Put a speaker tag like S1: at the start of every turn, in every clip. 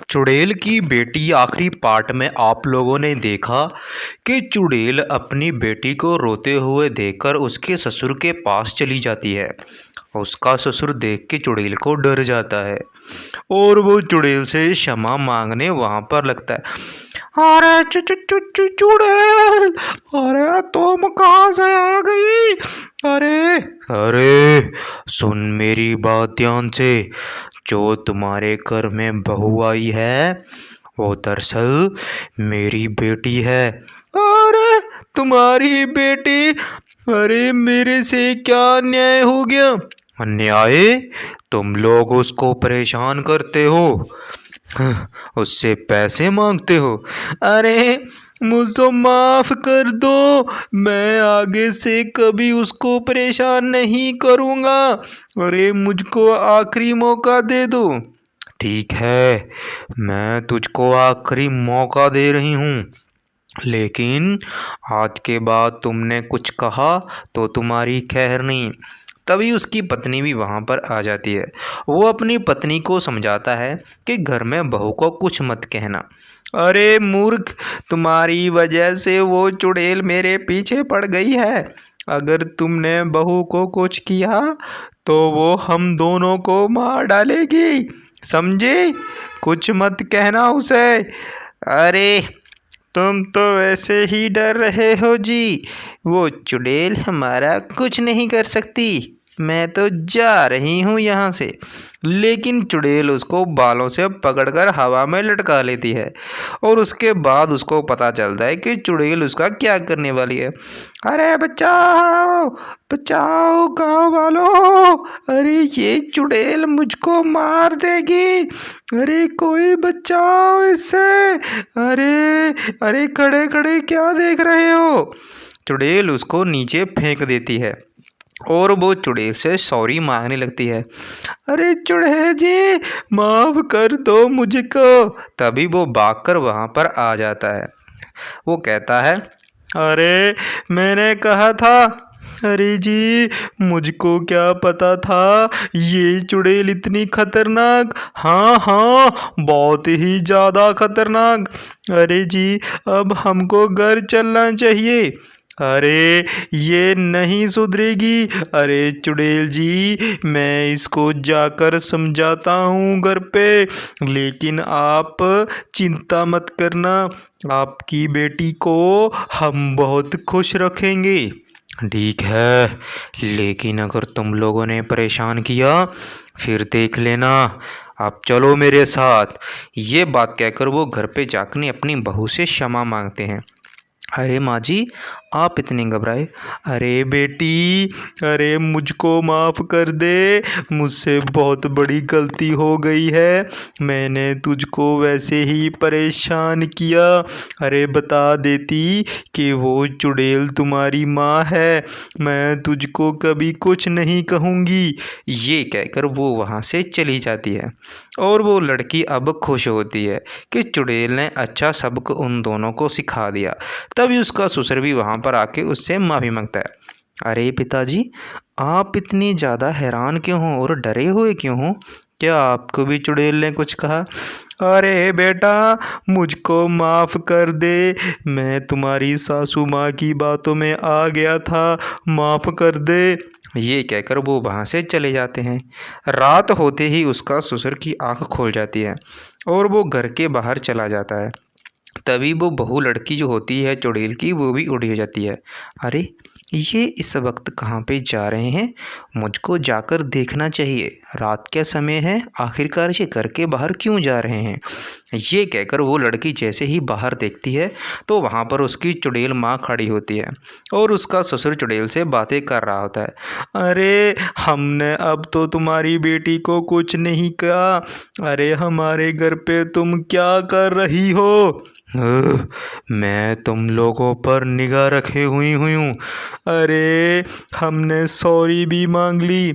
S1: चुड़ैल की बेटी आखिरी पार्ट में आप लोगों ने देखा कि चुड़ैल अपनी बेटी को रोते हुए देखकर उसके ससुर के पास चली जाती है। उसका ससुर देख के चुड़ैल को डर जाता है और वो चुड़ैल से क्षमा मांगने वहां पर लगता है। अरे चु चु चु चु चुड़ैल, अरे तुम कहाँ से आ गई? अरे अरे सुन मेरी बात ध्यान से। जो तुम्हारे घर में बहू आई है वो दरअसल मेरी बेटी है। अरे तुम्हारी बेटी? अरे मेरे से क्या अन्याय हो गया? अन्याय? तुम लोग उसको परेशान करते हो, उससे पैसे मांगते हो। अरे मुझको माफ कर दो, मैं आगे से कभी उसको परेशान नहीं करूँगा। अरे मुझको आखिरी मौका दे दो। ठीक है, मैं तुझको आखिरी मौका दे रही हूँ, लेकिन आज के बाद तुमने कुछ कहा तो तुम्हारी खैर नहीं। तभी उसकी पत्नी भी वहाँ पर आ जाती है। वो अपनी पत्नी को समझाता है कि घर में बहू को कुछ मत कहना। अरे मूर्ख, तुम्हारी वजह से वो चुड़ैल मेरे पीछे पड़ गई है। अगर तुमने बहू को कुछ किया तो वो हम दोनों को मार डालेगी, समझे? कुछ मत कहना उसे। अरे तुम तो वैसे ही डर रहे हो जी, वो चुड़ैल हमारा कुछ नहीं कर सकती। मैं तो जा रही हूँ यहाँ से। लेकिन चुड़ैल उसको बालों से पकड़कर हवा में लटका लेती है और उसके बाद उसको पता चलता है कि चुड़ैल उसका क्या करने वाली है। अरे बचाओ बचाओ गाँव वालों, अरे ये चुड़ैल मुझको मार देगी। अरे कोई बचाओ इससे। अरे अरे खड़े खड़े क्या देख रहे हो? चुड़ैल उसको नीचे फेंक देती है और वो चुड़ैल से सॉरी मांगने लगती है। अरे चुड़ैल जी, माफ कर दो मुझको। तभी वो भागकर वहाँ पर आ जाता है। वो कहता है, अरे मैंने कहा था। अरे जी, मुझको क्या पता था ये चुड़ैल इतनी खतरनाक। हाँ हाँ, बहुत ही ज़्यादा खतरनाक। अरे जी, अब हमको घर चलना चाहिए। अरे ये नहीं सुधरेगी। अरे चुड़ैल जी, मैं इसको जाकर समझाता हूँ घर पे, लेकिन आप चिंता मत करना, आपकी बेटी को हम बहुत खुश रखेंगे। ठीक है, लेकिन अगर तुम लोगों ने परेशान किया फिर देख लेना। आप चलो मेरे साथ। ये बात कहकर वो घर पे जाकर अपनी बहू से क्षमा मांगते हैं। अरे माँ जी, आप इतने घबराए। अरे बेटी, अरे मुझको माफ़ कर दे, मुझसे बहुत बड़ी गलती हो गई है। मैंने तुझको वैसे ही परेशान किया। अरे बता देती कि वो चुड़ैल तुम्हारी माँ है, मैं तुझको कभी कुछ नहीं कहूँगी। ये कहकर वो वहाँ से चली जाती है और वो लड़की अब खुश होती है कि चुड़ैल ने अच्छा सबक उन दोनों को सिखा दिया। तभी उसका ससुर भी वहाँ पर आके उससे माफ़ी मांगता है। अरे पिताजी, आप इतनी ज़्यादा हैरान क्यों हो और डरे हुए क्यों हो? क्या आपको भी चुड़ैल ने कुछ कहा? अरे बेटा, मुझको माफ़ कर दे, मैं तुम्हारी सासू माँ की बातों में आ गया था, माफ़ कर दे। ये कहकर वो वहाँ से चले जाते हैं। रात होते ही उसका ससुर की आंख खुल जाती है और वो घर के बाहर चला जाता है। तभी वो बहू लड़की जो होती है चुड़ैल की, वो भी उड़ी हो जाती है। अरे ये इस वक्त कहाँ पे जा रहे हैं? मुझको जाकर देखना चाहिए। रात का समय है, आखिरकार ये घर के बाहर क्यों जा रहे हैं? ये कहकर वो लड़की जैसे ही बाहर देखती है तो वहाँ पर उसकी चुड़ैल माँ खड़ी होती है और उसका ससुर चुड़ैल से बातें कर रहा होता है। अरे हमने अब तो तुम्हारी बेटी को कुछ नहीं कहा। अरे हमारे घर पे तुम क्या कर रही हो? मैं तुम लोगों पर निगाह रखे हुई हूँ। अरे हमने सॉरी भी मांग ली।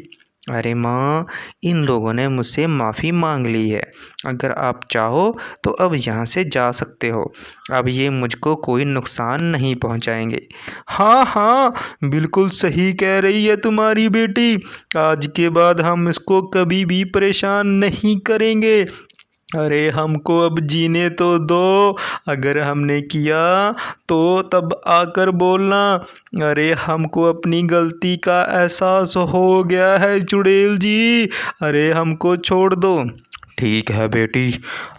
S1: अरे माँ, इन लोगों ने मुझसे माफ़ी मांग ली है। अगर आप चाहो तो अब यहाँ से जा सकते हो। अब ये मुझको कोई नुकसान नहीं पहुँचाएंगे। हाँ हाँ, बिल्कुल सही कह रही है तुम्हारी बेटी। आज के बाद हम इसको कभी भी परेशान नहीं करेंगे। अरे हमको अब जीने तो दो, अगर हमने किया तो तब आकर बोलना। अरे हमको अपनी गलती का एहसास हो गया है चुड़ैल जी, अरे हमको छोड़ दो। ठीक है बेटी,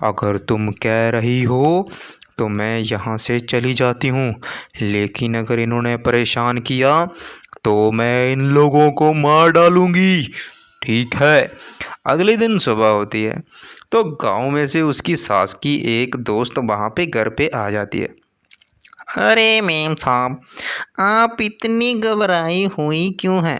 S1: अगर तुम कह रही हो तो मैं यहाँ से चली जाती हूँ, लेकिन अगर इन्होंने परेशान किया तो मैं इन लोगों को मार डालूंगी। ठीक है। अगले दिन सुबह होती है तो गांव में से उसकी सास की एक दोस्त वहाँ पे घर पे आ जाती है। अरे मेम साहब, आप इतनी घबराई हुई क्यों हैं?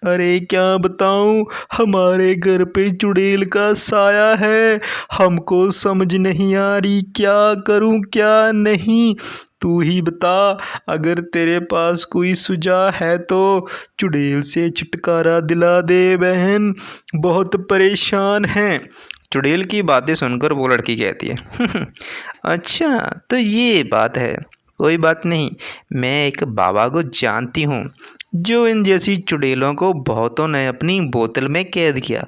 S1: अरे क्या बताऊं, हमारे घर पे चुड़ैल का साया है, हमको समझ नहीं आ रही क्या करूं क्या नहीं। तू ही बता, अगर तेरे पास कोई सुझाव है तो चुड़ैल से छुटकारा दिला दे बहन, बहुत परेशान हैं। चुड़ैल की बातें सुनकर वो लड़की कहती है अच्छा तो ये बात है, कोई बात नहीं, मैं एक बाबा को जानती हूँ जो इन जैसी चुड़ैलों को बहुतों ने अपनी बोतल में कैद किया।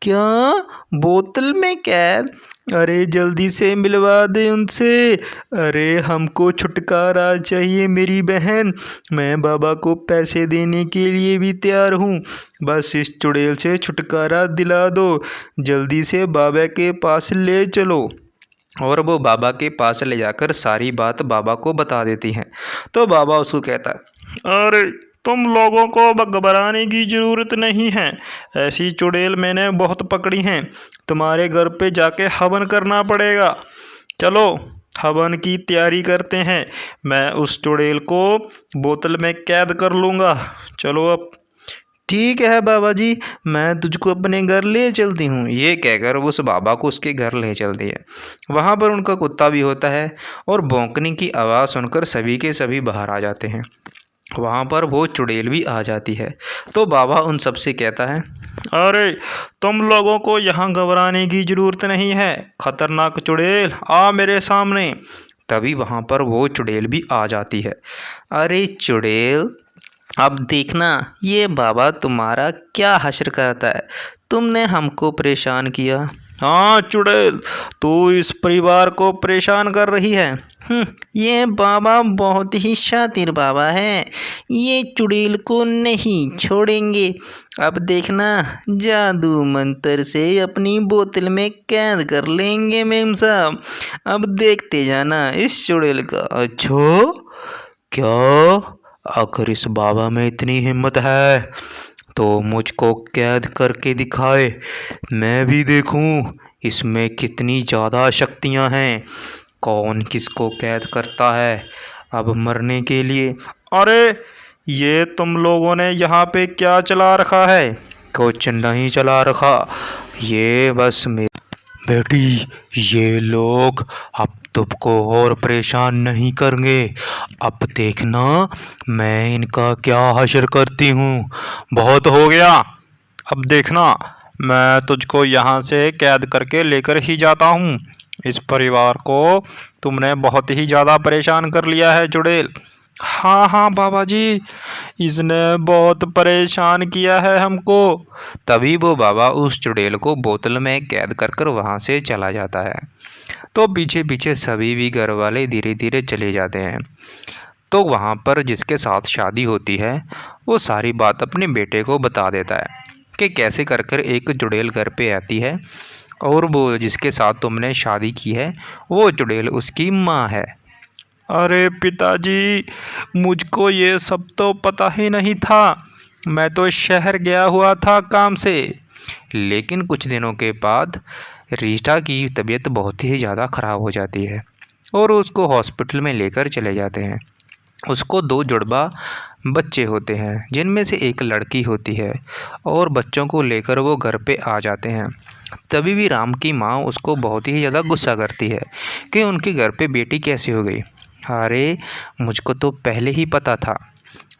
S1: क्या? बोतल में कैद? अरे जल्दी से मिलवा दे उनसे। अरे हमको छुटकारा चाहिए मेरी बहन, मैं बाबा को पैसे देने के लिए भी तैयार हूँ, बस इस चुड़ैल से छुटकारा दिला दो, जल्दी से बाबा के पास ले चलो। और वो बाबा के पास ले जाकर सारी बात बाबा को बता देती हैं। तो बाबा उसको कहता है, अरे तुम लोगों को घबराने की ज़रूरत नहीं है, ऐसी चुड़ैल मैंने बहुत पकड़ी हैं, तुम्हारे घर पे जाके हवन करना पड़ेगा। चलो हवन की तैयारी करते हैं, मैं उस चुड़ैल को बोतल में कैद कर लूँगा। चलो अब। ठीक है बाबा जी, मैं तुझको अपने घर ले चलती हूँ। ये कहकर वो उस बाबा को उसके घर ले चलती है। वहाँ पर उनका कुत्ता भी होता है और भौंकने की आवाज़ सुनकर सभी के सभी बाहर आ जाते हैं। वहाँ पर वो चुड़ैल भी आ जाती है। तो बाबा उन सब से कहता है, अरे तुम लोगों को यहाँ घबराने की ज़रूरत नहीं है, खतरनाक चुड़ैल आ मेरे सामने। तभी वहाँ पर वो चुड़ैल भी आ जाती है। अरे चुड़ैल, अब देखना ये बाबा तुम्हारा क्या हश्र करता है, तुमने हमको परेशान किया। हाँ चुड़ैल, तू इस परिवार को परेशान कर रही है। ये बाबा बहुत ही शातिर बाबा है, ये चुड़ैल को नहीं छोड़ेंगे। अब देखना जादू मंत्र से अपनी बोतल में कैद कर लेंगे मेम साहब, अब देखते जाना इस चुड़ैल का। अच्छा क्या? अगर इस बाबा में इतनी हिम्मत है तो मुझको कैद करके दिखाए, मैं भी देखूं इसमें कितनी ज़्यादा शक्तियां हैं, कौन किसको कैद करता है अब मरने के लिए। अरे ये तुम लोगों ने यहाँ पे क्या चला रखा है? कुछ नहीं चला रखा, ये बस बेटी, ये लोग अब तुमको और परेशान नहीं करेंगे, अब देखना मैं इनका क्या हश्र करती हूँ। बहुत हो गया, अब देखना मैं तुझको यहाँ से कैद करके लेकर ही जाता हूँ। इस परिवार को तुमने बहुत ही ज़्यादा परेशान कर लिया है चुड़ैल। हाँ हाँ बाबा जी, इसने बहुत परेशान किया है हमको। तभी वो बाबा उस चुड़ैल को बोतल में कैद कर कर वहाँ से चला जाता है। तो पीछे पीछे सभी भी घर वाले धीरे धीरे चले जाते हैं। तो वहाँ पर जिसके साथ शादी होती है वो सारी बात अपने बेटे को बता देता है कि कैसे कर कर एक चुड़ैल घर पे आती है और वो जिसके साथ तुमने शादी की है वो चुड़ैल उसकी माँ है। अरे पिताजी, मुझको ये सब तो पता ही नहीं था, मैं तो शहर गया हुआ था काम से। लेकिन कुछ दिनों के बाद रीटा की तबीयत बहुत ही ज़्यादा ख़राब हो जाती है और उसको हॉस्पिटल में लेकर चले जाते हैं। उसको 2 जुड़वा बच्चे होते हैं जिनमें से एक लड़की होती है और बच्चों को लेकर वो घर पे आ जाते हैं। तभी भी राम की माँ उसको बहुत ही ज़्यादा गुस्सा करती है कि उनके घर पे बेटी कैसे हो गई। अरे मुझको तो पहले ही पता था।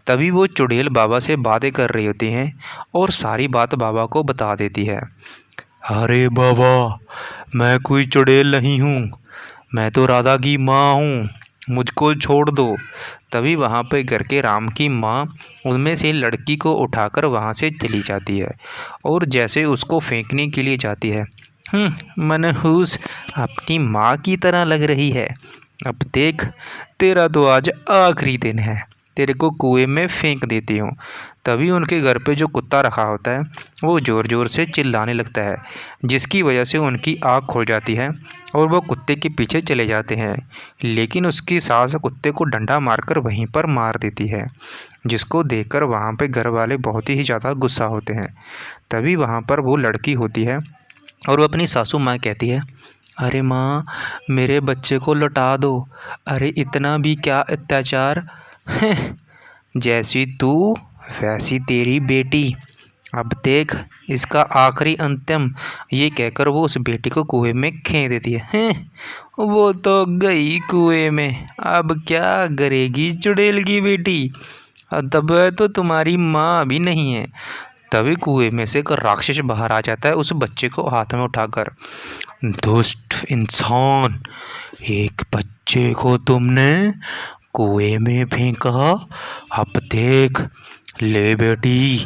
S1: तभी वो चुड़ैल बाबा से बातें कर रही होती हैं और सारी बात बाबा को बता देती है। अरे बाबा, मैं कोई चुड़ैल नहीं हूँ, मैं तो राधा की माँ हूँ, मुझको छोड़ दो। तभी वहाँ पे घर के राम की माँ उनमें से लड़की को उठाकर वहाँ से चली जाती है और जैसे उसको फेंकने के लिए जाती है मनहूस अपनी माँ की तरह लग रही है। अब देख, तेरा तो आज आखिरी दिन है, तेरे को कुएं में फेंक देती हूँ। तभी उनके घर पे जो कुत्ता रखा होता है वो ज़ोर ज़ोर से चिल्लाने लगता है, जिसकी वजह से उनकी आँख खुल जाती है और वो कुत्ते के पीछे चले जाते हैं। लेकिन उसकी सास कुत्ते को डंडा मारकर वहीं पर मार देती है, जिसको देखकर वहाँ पे घर वाले बहुत ही ज़्यादा गुस्सा होते हैं। तभी वहाँ पर वो लड़की होती है और वो अपनी सासू माँ कहती है, अरे माँ, मेरे बच्चे को लौटा दो। अरे इतना भी क्या अत्याचार। जैसी तू वैसी तेरी बेटी। अब देख इसका आखिरी अंतिम। ये कहकर वो उस बेटी को कुएं में फेंक देती है। वो तो गई कुएं में, अब क्या करेगी चुड़ैल की बेटी। तब तो तुम्हारी माँ भी नहीं है। तभी कुएं में से एक राक्षस बाहर आ जाता है, उस बच्चे को हाथ में उठाकर। दुष्ट इंसान, एक बच्चे को तुमने कुएं में फेंका। अब देख, ले बेटी,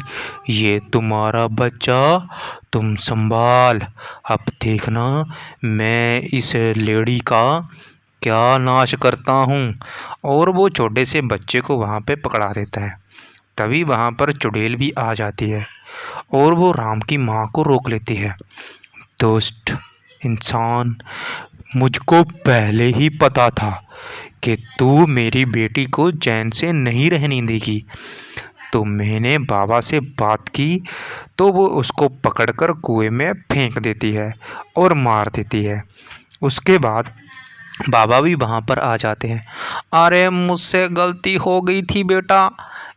S1: ये तुम्हारा बच्चा, तुम संभाल। अब देखना मैं इस लेडी का क्या नाश करता हूँ। और वो छोटे से बच्चे को वहाँ पे पकड़ा देता है। तभी वहाँ पर चुड़ैल भी आ जाती है और वो राम की माँ को रोक लेती है। दुष्ट इंसान, मुझको पहले ही पता था कि तू मेरी बेटी को चैन से नहीं रहने देगी। तो मैंने बाबा से बात की तो वो उसको पकड़कर कुएं में फेंक देती है और मार देती है। उसके बाद बाबा भी वहाँ पर आ जाते हैं। अरे मुझसे गलती हो गई थी बेटा,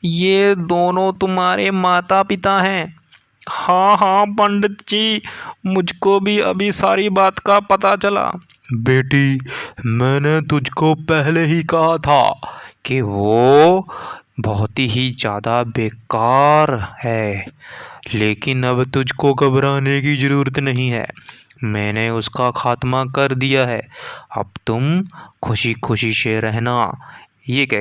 S1: ये दोनों तुम्हारे माता पिता हैं। हाँ हाँ पंडित जी, मुझको भी अभी सारी बात का पता चला। बेटी, मैंने तुझको पहले ही कहा था कि वो बहुत ही ज़्यादा बेकार है, लेकिन अब तुझको घबराने की ज़रूरत नहीं है। मैंने उसका खात्मा कर दिया है। अब तुम खुशी खुशी से रहना। ये कह